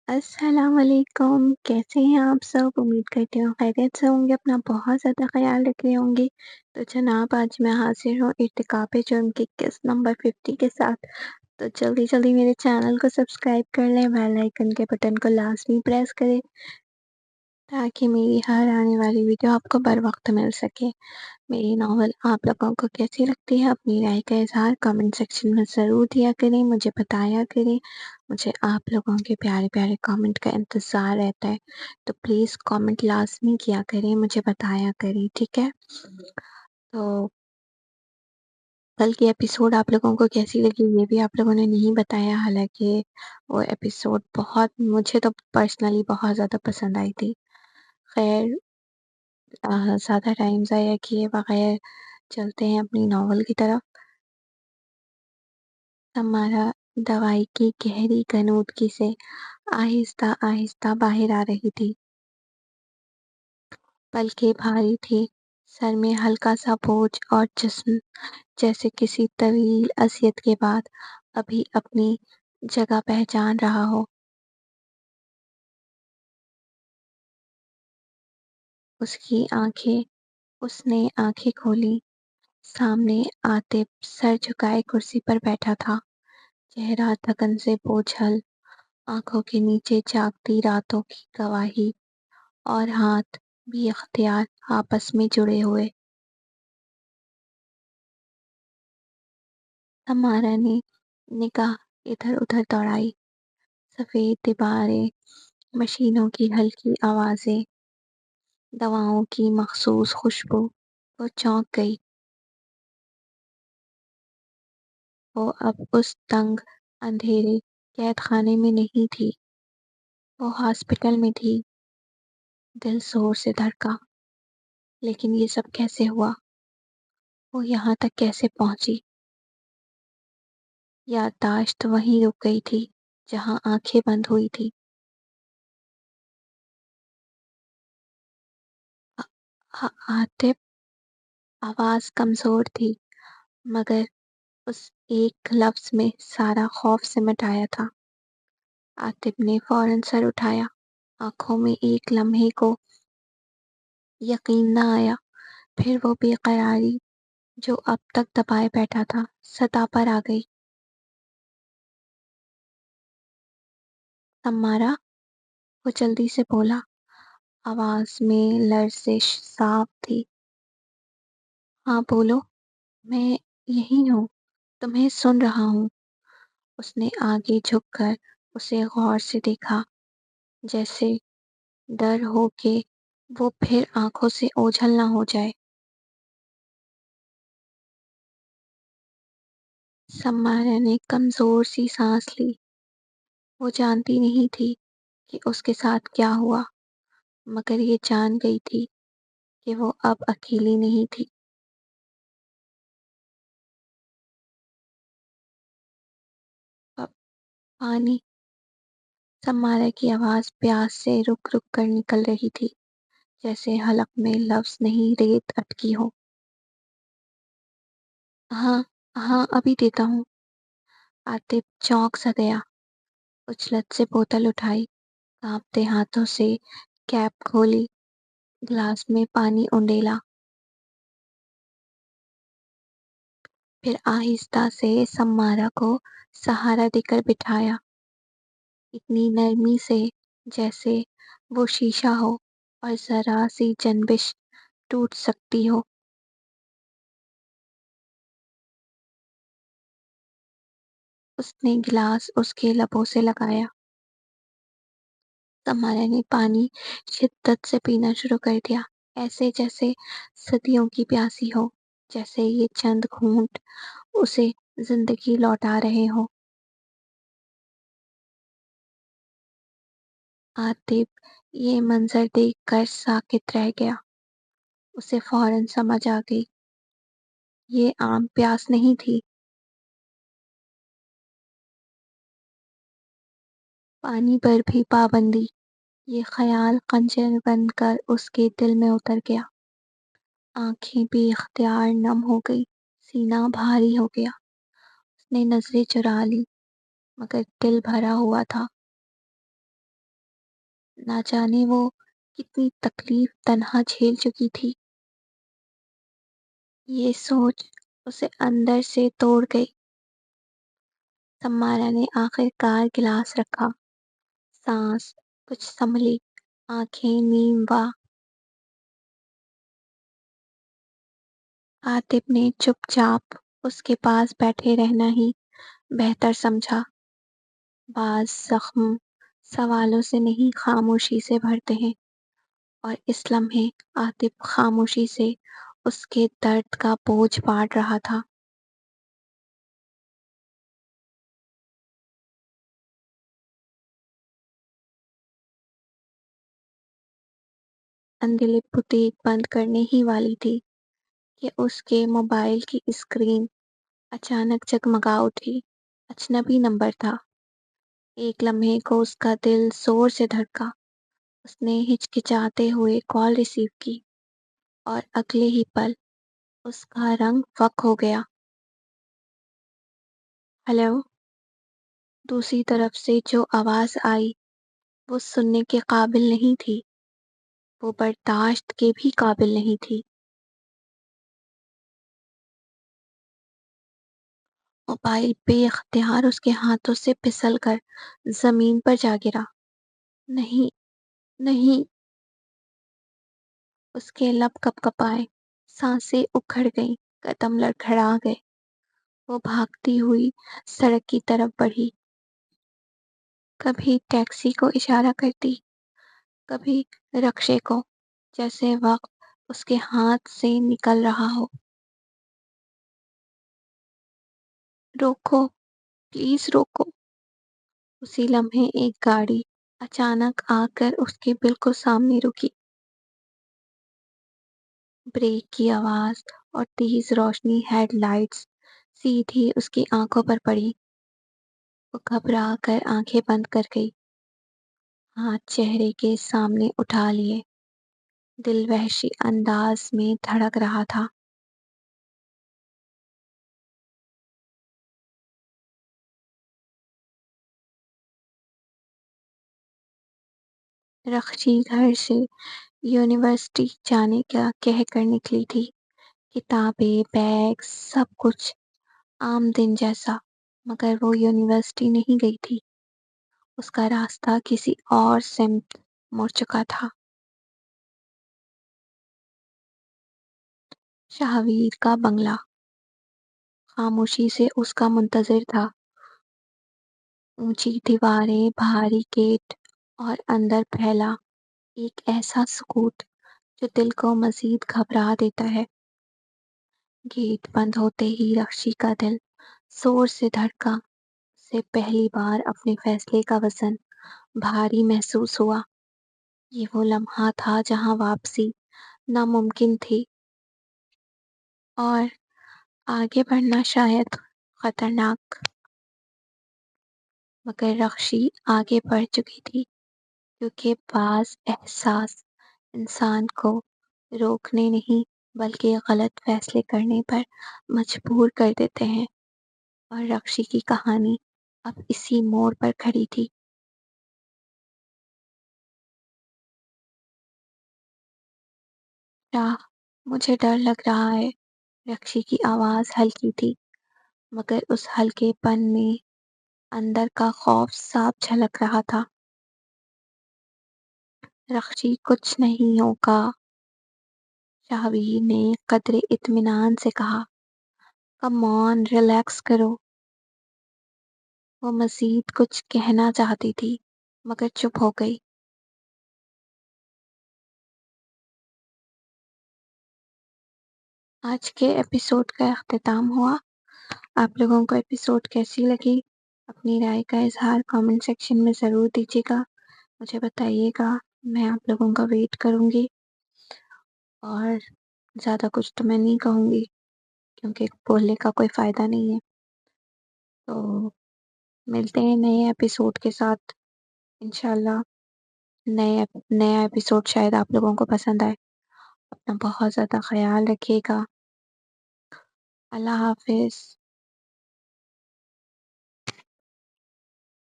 السلام علیکم، کیسے ہیں آپ سب؟ امید کرتی ہوں خیریت سے ہوں گے، اپنا بہت زیادہ خیال رکھ رہے ہوں گے۔ تو جناب آج میں حاضر ہوں ارتکاب جرم کی قسط نمبر 50 کے ساتھ۔ تو جلدی جلدی میرے چینل کو سبسکرائب کر لیں، بیل آئیکن کے بٹن کو لازمی پریس کریں تاکہ میری ہر آنے والی ویڈیو آپ کو بر وقت مل سکے۔ میری ناول آپ لوگوں کو کیسی لگتی ہے اپنی رائے کا اظہار کامنٹ سیکشن میں ضرور دیا کریں، مجھے بتایا کریں۔ مجھے آپ لوگوں کے پیارے پیارے کامنٹ کا انتظار رہتا ہے، تو پلیز کامنٹ لازمی کیا کریں، مجھے بتایا کریں، ٹھیک ہے؟ تو کل کی ایپیسوڈ آپ لوگوں کو کیسی لگی یہ بھی آپ لوگوں نے نہیں بتایا، حالانکہ وہ ایپیسوڈ مجھے تو پرسنلی بہت زیادہ پسند آئی تھی۔ خیر، زیادہ ٹائم ضائع کیے بغیر چلتے ہیں اپنی ناول کی طرف۔ ہمارا دوائی کی گہری غنودگی سے آہستہ آہستہ باہر آ رہی تھی، پلکیں بھاری تھی، سر میں ہلکا سا بوجھ اور جسم جیسے کسی طویل اذیت کے بعد ابھی اپنی جگہ پہچان رہا ہو۔ اس نے آنکھیں کھولی۔ سامنے عاطف سر جھکائے کرسی پر بیٹھا تھا، چہرہ تھکن سے بوجھل، آنکھوں کے نیچے جاگتی راتوں کی گواہی، اور ہاتھ بھی اختیار آپس میں جڑے ہوئے۔ سمارا نے نگاہ ادھر ادھر دوڑائی، سفید دیواریں، مشینوں کی ہلکی آوازیں، دواؤں کی مخصوص خوشبو۔ وہ چونک گئی۔ وہ اب اس تنگ اندھیرے قید خانے میں نہیں تھی، وہ ہاسپٹل میں تھی۔ دل زور سے دھڑکا، لیکن یہ سب کیسے ہوا؟ وہ یہاں تک کیسے پہنچی؟ یادداشت وہیں رک گئی تھی جہاں آنکھیں بند ہوئی تھی۔ عاطف، آواز کمزور تھی، مگر اس ایک لفظ میں سارا خوف سمٹ آیا تھا۔ عاطف نے فوراً سر اٹھایا، آنکھوں میں ایک لمحے کو یقین نہ آیا، پھر وہ بے قراری جو اب تک دبائے بیٹھا تھا سطح پر آ گئی۔ سمارا، وہ جلدی سے بولا، آواز میں لرزش صاف تھی۔ ہاں بولو، میں یہی ہوں، تمہیں سن رہا ہوں۔ اس نے آگے جھک کر اسے غور سے دیکھا، جیسے ڈر ہو کہ وہ پھر آنکھوں سے اوجھل نہ ہو جائے۔ سمارا نے کمزور سی سانس لی۔ وہ جانتی نہیں تھی کہ اس کے ساتھ کیا ہوا، مگر یہ جان گئی تھی کہ وہ اب اکیلی نہیں تھی۔ پانی، سمارا کی آواز پیاس سے رک رک کر نکل رہی تھی، جیسے حلق میں لفظ نہیں ریت اٹکی ہو۔ ہاں ہاں، ابھی دیتا ہوں۔ عاطف چونک سا گیا، اچھلت سے بوتل اٹھائی، کانپتے ہاتھوں سے کیپ کھولی، گلاس میں پانی انڈیلا، پھر آہستہ سے سمارا کو سہارا دے کر بٹھایا، اتنی نرمی سے جیسے وہ شیشہ ہو اور ذرا سی جنبش ٹوٹ سکتی ہو۔ اس نے گلاس اس کے لبوں سے لگایا۔ سمارا نے پانی شدت سے پینا شروع کر دیا، ایسے جیسے صدیوں کی پیاسی ہو، جیسے یہ چند گھونٹ اسے زندگی لوٹا رہے ہوں۔ عاطف یہ منظر دیکھ کر ساکت رہ گیا۔ اسے فوراً سمجھ آ گئی، یہ عام پیاس نہیں تھی۔ پانی پر بھی پابندی، یہ خیال خنجر بن کر اس کے دل میں اتر گیا۔ آنکھیں بے اختیار نم ہو گئی، سینہ بھاری ہو گیا۔ اس نے نظریں چرا لی، مگر دل بھرا ہوا تھا۔ نہ جانے وہ کتنی تکلیف تنہا جھیل چکی تھی۔ یہ سوچ اسے اندر سے توڑ گئی۔ سمارا نے آخر کار گلاس رکھا، سانس کچھ سنبھلی، آنکھیں نیم وا۔ عاطف نے چپ چاپ اس کے پاس بیٹھے رہنا ہی بہتر سمجھا۔ بعض زخم سوالوں سے نہیں خاموشی سے بھرتے ہیں، اور اس لمحے عاطف خاموشی سے اس کے درد کا بوجھ بانٹ رہا تھا۔ اندھیرے بوتیک بند کرنے ہی والی تھی کہ اس کے موبائل کی اسکرین اچانک جگمگا اٹھی۔ اجنبی نمبر تھا۔ ایک لمحے کو اس کا دل زور سے دھڑکا۔ اس نے ہچکچاتے ہوئے کال ریسیو کی، اور اگلے ہی پل اس کا رنگ فک ہو گیا۔ ہیلو۔ دوسری طرف سے جو آواز آئی وہ سننے کے قابل نہیں تھی، وہ برداشت کے بھی قابل نہیں تھی۔ موبائل بے اختیار اس کے ہاتھوں سے پھسل کر زمین پر جا گرا۔ نہیں، نہیں۔ اس کے لب کپ کپائے، سانسیں اکھڑ گئیں، قدم لڑکھڑا گئے۔ وہ بھاگتی ہوئی سڑک کی طرف بڑھی، کبھی ٹیکسی کو اشارہ کرتی، کبھی رکشے کو، جیسے وقت اس کے ہاتھ سے نکل رہا ہو۔ روکو، پلیز روکو۔ اسی لمحے ایک گاڑی اچانک آ کر اس کے بالکل سامنے رکی۔ بریک کی آواز اور تیز روشنی ہیڈ لائٹس سیدھی اس کی آنکھوں پر پڑی۔ وہ گھبرا کر آنکھیں بند کر گئی، ہاتھ چہرے کے سامنے اٹھا لیے۔ دل وحشی انداز میں دھڑک رہا تھا۔ رخشی گھر سے یونیورسٹی جانے کا کہہ کر نکلی تھی۔ کتابیں، بیگ، سب کچھ عام دن جیسا، مگر وہ یونیورسٹی نہیں گئی تھی۔ اس کا راستہ کسی اور سمت مڑ چکا تھا۔ شاہویر کا بنگلہ خاموشی سے اس کا منتظر تھا۔ اونچی دیواریں، بھاری گیٹ، اور اندر پھیلا ایک ایسا سکوت جو دل کو مزید گھبرا دیتا ہے۔ گیٹ بند ہوتے ہی رخشی کا دل زور سے دھڑکا۔ اسے پہلی بار اپنے فیصلے کا وزن بھاری محسوس ہوا۔ یہ وہ لمحہ تھا جہاں واپسی ناممکن تھی، اور آگے بڑھنا شاید خطرناک۔ مگر رخشی آگے بڑھ چکی تھی، کیونکہ بعض احساس انسان کو روکنے نہیں بلکہ غلط فیصلے کرنے پر مجبور کر دیتے ہیں، اور رخشی کی کہانی اب اسی موڑ پر کھڑی تھی۔ راہ، مجھے ڈر لگ رہا ہے۔ رخشی کی آواز ہلکی تھی، مگر اس ہلکے پن میں اندر کا خوف صاف جھلک رہا تھا۔ رخشی، کچھ نہیں ہوگا، شاہویر نے قدرے اطمینان سے کہا۔ کم آن، ریلیکس کرو۔ وہ مزید کچھ کہنا چاہتی تھی، مگر چپ ہو گئی۔ آج کے ایپیسوڈ کا اختتام ہوا۔ آپ لوگوں کو ایپیسوڈ کیسی لگی؟ اپنی رائے کا اظہار کامنٹ سیکشن میں ضرور دیجیے گا، مجھے بتائیے گا۔ میں آپ لوگوں کا ویٹ کروں گی، اور زیادہ کچھ تو میں نہیں کہوں گی کیونکہ بولنے کا کوئی فائدہ نہیں ہے۔ تو ملتے ہیں نئے ایپیسوڈ کے ساتھ انشاءاللہ۔ نیا ایپیسوڈ شاید آپ لوگوں کو پسند آئے۔ اپنا بہت زیادہ خیال رکھیے گا۔ اللہ حافظ۔